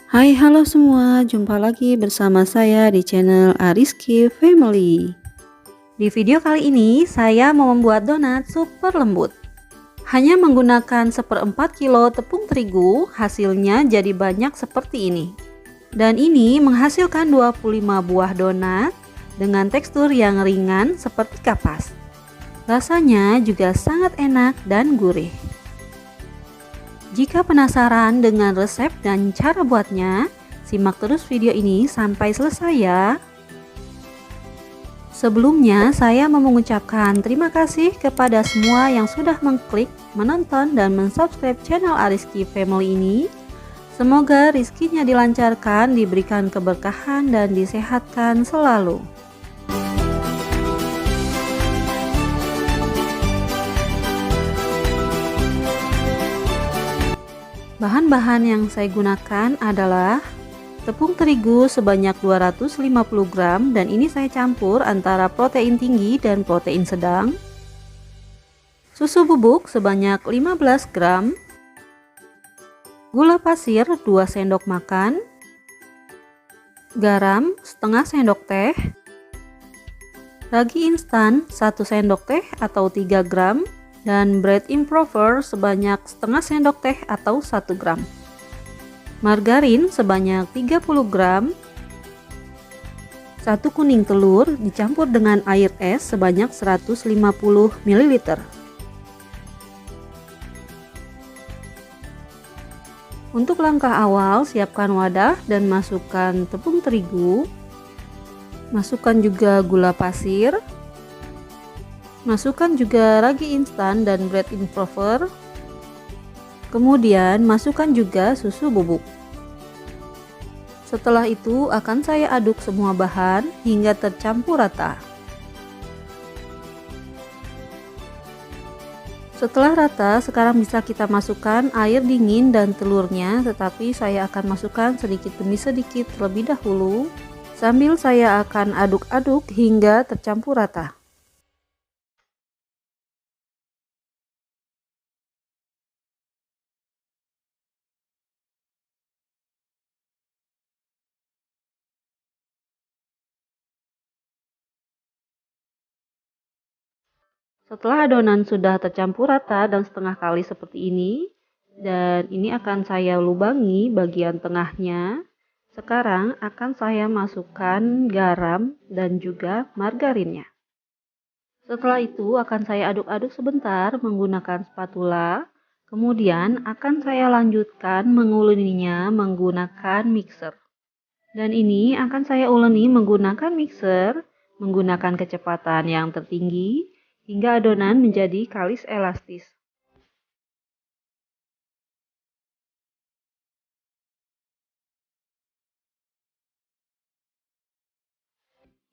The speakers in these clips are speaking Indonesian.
Hai, halo semua, jumpa lagi bersama saya di channel Ariski Family. Di video kali ini saya mau membuat donat super lembut. Hanya menggunakan 1/4 kilo tepung terigu, hasilnya jadi banyak seperti ini. Dan ini menghasilkan 25 buah donat dengan tekstur yang ringan seperti kapas. Rasanya juga sangat enak dan gurih. Jika penasaran dengan resep dan cara buatnya, simak terus video ini sampai selesai ya. Sebelumnya, saya mau mengucapkan terima kasih kepada semua yang sudah mengklik, menonton, dan mensubscribe channel Ariski Family ini. Semoga rizkinya dilancarkan, diberikan keberkahan, dan disehatkan selalu. Bahan-bahan yang saya gunakan adalah tepung terigu sebanyak 250 gram dan ini saya campur antara protein tinggi dan protein sedang. Susu bubuk sebanyak 15 gram. Gula pasir 2 sendok makan. Garam setengah sendok teh. Ragi instan 1 sendok teh atau 3 gram. Dan bread improver sebanyak setengah sendok teh atau 1 gram. Margarin sebanyak 30 gram. 1 kuning telur dicampur dengan air es sebanyak 150 ml. Untuk langkah awal, siapkan wadah dan masukkan tepung terigu. Masukkan juga gula pasir. Masukkan juga ragi instan dan bread improver. Kemudian masukkan juga susu bubuk. Setelah itu akan saya aduk semua bahan hingga tercampur rata. Setelah rata, sekarang bisa kita masukkan air dingin dan telurnya, tetapi saya akan masukkan sedikit demi sedikit terlebih dahulu, sambil saya akan aduk-aduk hingga tercampur rata. Setelah adonan sudah tercampur rata dan setengah kali seperti ini, dan ini akan saya lubangi bagian tengahnya. Sekarang akan saya masukkan garam dan juga margarinnya. Setelah itu akan saya aduk-aduk sebentar menggunakan spatula. Kemudian akan saya lanjutkan menguleninya menggunakan mixer. Dan ini akan saya uleni menggunakan mixer, menggunakan kecepatan yang tertinggi, hingga adonan menjadi kalis elastis.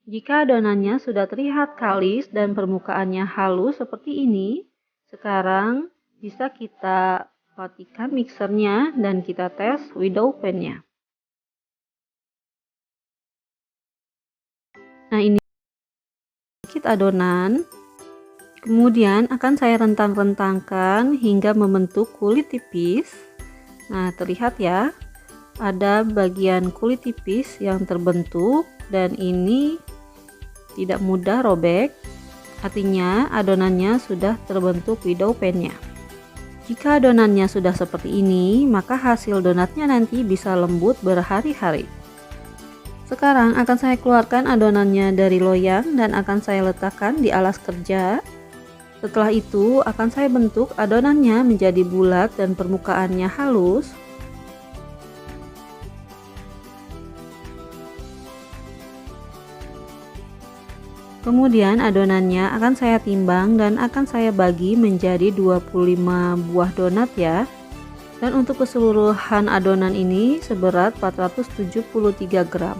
Jika adonannya sudah terlihat kalis dan permukaannya halus seperti ini, sekarang bisa kita matikan mixernya dan kita tes without pan-nya. Nah, ini sedikit adonan. Kemudian akan saya rentang-rentangkan hingga membentuk kulit tipis. Nah, terlihat ya, ada bagian kulit tipis yang terbentuk dan ini tidak mudah robek. Artinya adonannya sudah terbentuk without pan-nya. Jika adonannya sudah seperti ini, maka hasil donatnya nanti bisa lembut berhari-hari. Sekarang akan saya keluarkan adonannya dari loyang dan akan saya letakkan di alas kerja. Setelah itu akan saya bentuk adonannya menjadi bulat dan permukaannya halus. Kemudian adonannya akan saya timbang dan akan saya bagi menjadi 25 buah donat ya. Dan untuk keseluruhan adonan ini seberat 473 gram.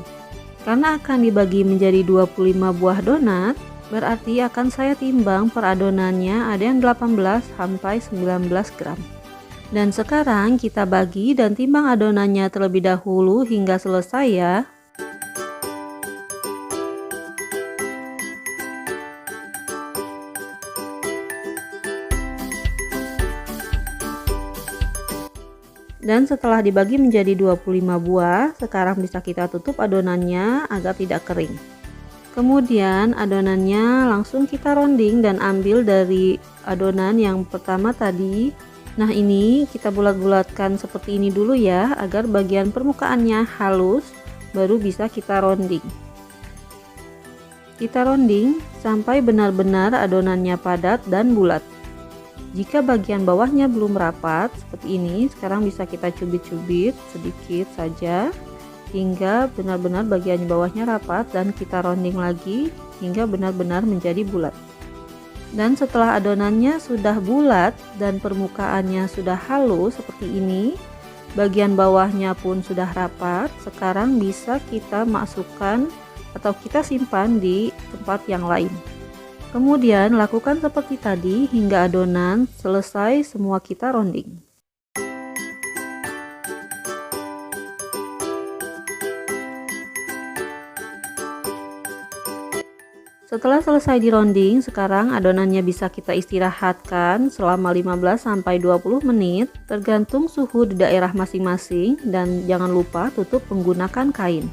Karena akan dibagi menjadi 25 buah donat, berarti akan saya timbang per adonannya ada yang 18 sampai 19 gram. Dan sekarang kita bagi dan timbang adonannya terlebih dahulu hingga selesai ya. Dan setelah dibagi menjadi 25 buah, sekarang bisa kita tutup adonannya agar tidak kering. Kemudian adonannya langsung kita ronding dan ambil dari adonan yang pertama tadi. Nah, ini kita bulat-bulatkan seperti ini dulu ya, agar bagian permukaannya halus, baru bisa kita ronding. Kita ronding sampai benar-benar adonannya padat dan bulat. Jika bagian bawahnya belum rapat seperti ini, sekarang bisa kita cubit-cubit sedikit saja hingga benar-benar bagian bawahnya rapat, dan kita ronding lagi hingga benar-benar menjadi bulat. Dan setelah adonannya sudah bulat dan permukaannya sudah halus seperti ini, bagian bawahnya pun sudah rapat, sekarang bisa kita masukkan atau kita simpan di tempat yang lain. Kemudian lakukan seperti tadi hingga adonan selesai semua kita ronding. Setelah selesai dironding, sekarang adonannya bisa kita istirahatkan selama 15-20 menit tergantung suhu di daerah masing-masing, dan jangan lupa tutup menggunakan kain.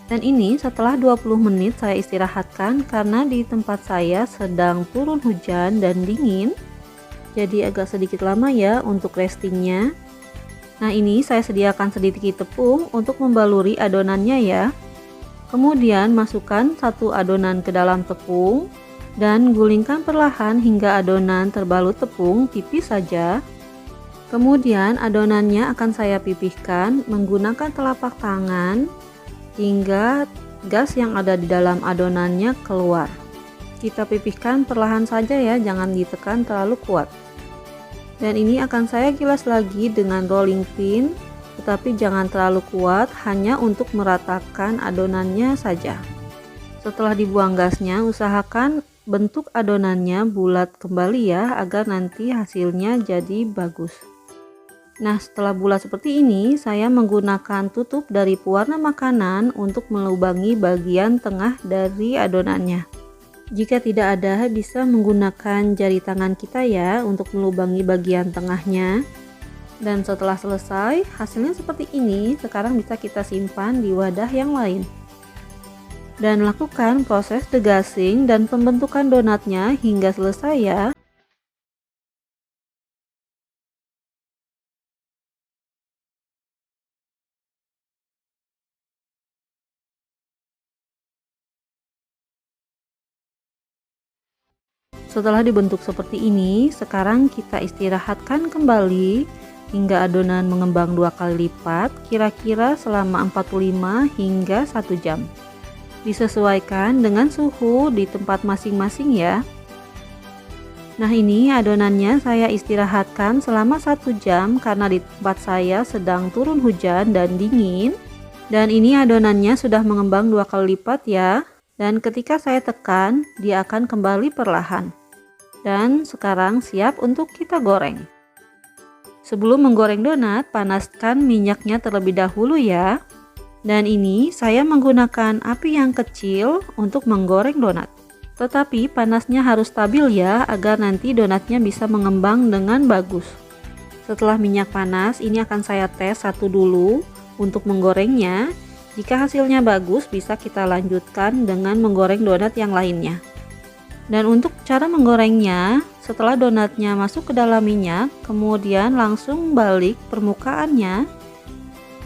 Dan ini setelah 20 menit saya istirahatkan karena di tempat saya sedang turun hujan dan dingin, jadi agak sedikit lama ya untuk restingnya. Nah, ini saya sediakan sedikit tepung untuk membaluri adonannya ya. Kemudian masukkan satu adonan ke dalam tepung dan gulingkan perlahan hingga adonan terbalut tepung tipis saja. Kemudian adonannya akan saya pipihkan menggunakan telapak tangan hingga gas yang ada di dalam adonannya keluar. Kita pipihkan perlahan saja ya, jangan ditekan terlalu kuat. Dan ini akan saya gilas lagi dengan rolling pin, tetapi jangan terlalu kuat, hanya untuk meratakan adonannya saja. Setelah dibuang gasnya, usahakan bentuk adonannya bulat kembali ya, agar nanti hasilnya jadi bagus. Nah, setelah bulat seperti ini, saya menggunakan tutup dari pewarna makanan untuk melubangi bagian tengah dari adonannya. Jika tidak ada, bisa menggunakan jari tangan kita ya untuk melubangi bagian tengahnya. Dan setelah selesai, hasilnya seperti ini. Sekarang bisa kita simpan di wadah yang lain. Dan lakukan proses degazing dan pembentukan donatnya hingga selesai ya. Setelah dibentuk seperti ini, sekarang kita istirahatkan kembali hingga adonan mengembang 2 kali lipat, kira-kira selama 45 hingga 1 jam. Disesuaikan dengan suhu di tempat masing-masing ya. Nah, ini adonannya saya istirahatkan selama 1 jam karena di tempat saya sedang turun hujan dan dingin. Dan ini adonannya sudah mengembang 2 kali lipat ya. Dan ketika saya tekan, dia akan kembali perlahan. Dan sekarang siap untuk kita goreng. Sebelum menggoreng donat, panaskan minyaknya terlebih dahulu ya. Dan ini saya menggunakan api yang kecil untuk menggoreng donat. Tetapi panasnya harus stabil ya, agar nanti donatnya bisa mengembang dengan bagus. Setelah minyak panas, ini akan saya tes satu dulu untuk menggorengnya. Jika hasilnya bagus, bisa kita lanjutkan dengan menggoreng donat yang lainnya. Dan untuk cara menggorengnya, setelah donatnya masuk ke dalam minyak, kemudian langsung balik permukaannya.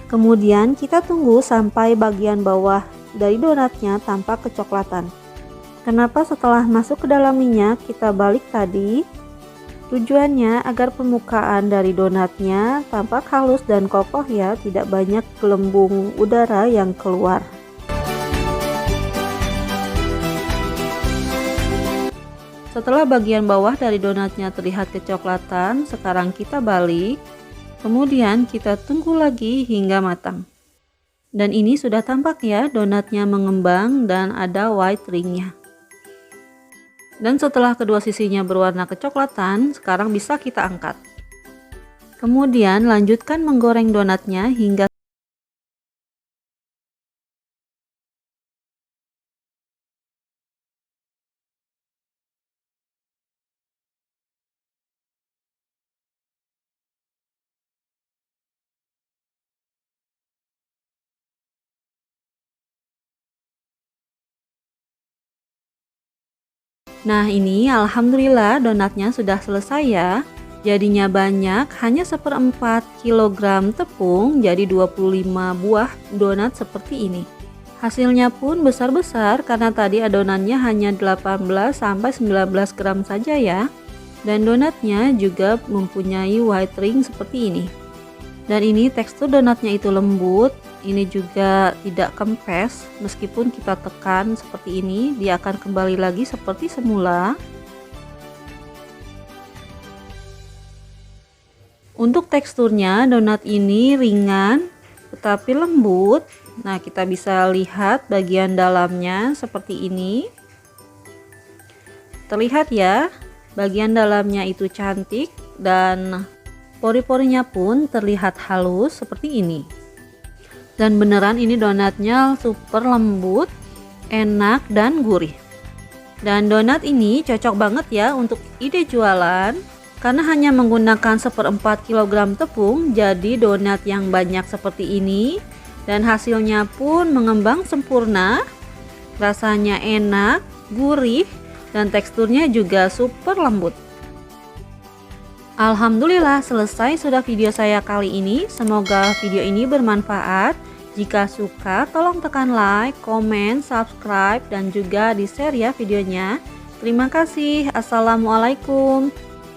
Kemudian kita tunggu sampai bagian bawah dari donatnya tampak kecoklatan. Kenapa setelah masuk ke dalam minyak kita balik tadi? Tujuannya agar permukaan dari donatnya tampak halus dan kokoh ya, tidak banyak gelembung udara yang keluar. Setelah bagian bawah dari donatnya terlihat kecoklatan, sekarang kita balik. Kemudian kita tunggu lagi hingga matang. Dan ini sudah tampak ya, donatnya mengembang dan ada white ringnya. Dan setelah kedua sisinya berwarna kecoklatan, sekarang bisa kita angkat. Kemudian lanjutkan menggoreng donatnya hingga Nah ini alhamdulillah donatnya sudah selesai ya. Jadinya banyak, hanya 1/4 kilogram tepung jadi 25 buah donat seperti ini. Hasilnya pun besar-besar karena tadi adonannya hanya 18-19 gram saja ya. Dan donatnya juga mempunyai white ring seperti ini. Dan ini tekstur donatnya itu lembut, ini juga tidak kempes. Meskipun kita tekan seperti ini, dia akan kembali lagi seperti semula. Untuk teksturnya donat ini ringan tetapi lembut. Nah, kita bisa lihat bagian dalamnya seperti ini. Terlihat ya, bagian dalamnya itu cantik dan pori-porinya pun terlihat halus seperti ini. Dan beneran ini donatnya super lembut, enak dan gurih. Dan donat ini cocok banget ya untuk ide jualan karena hanya menggunakan 1/4 kilogram tepung jadi donat yang banyak seperti ini dan hasilnya pun mengembang sempurna. Rasanya enak, gurih dan teksturnya juga super lembut. Alhamdulillah selesai sudah video saya kali ini. Semoga video ini bermanfaat. Jika suka tolong tekan like, komen, subscribe dan juga di share ya videonya. Terima kasih. Assalamualaikum.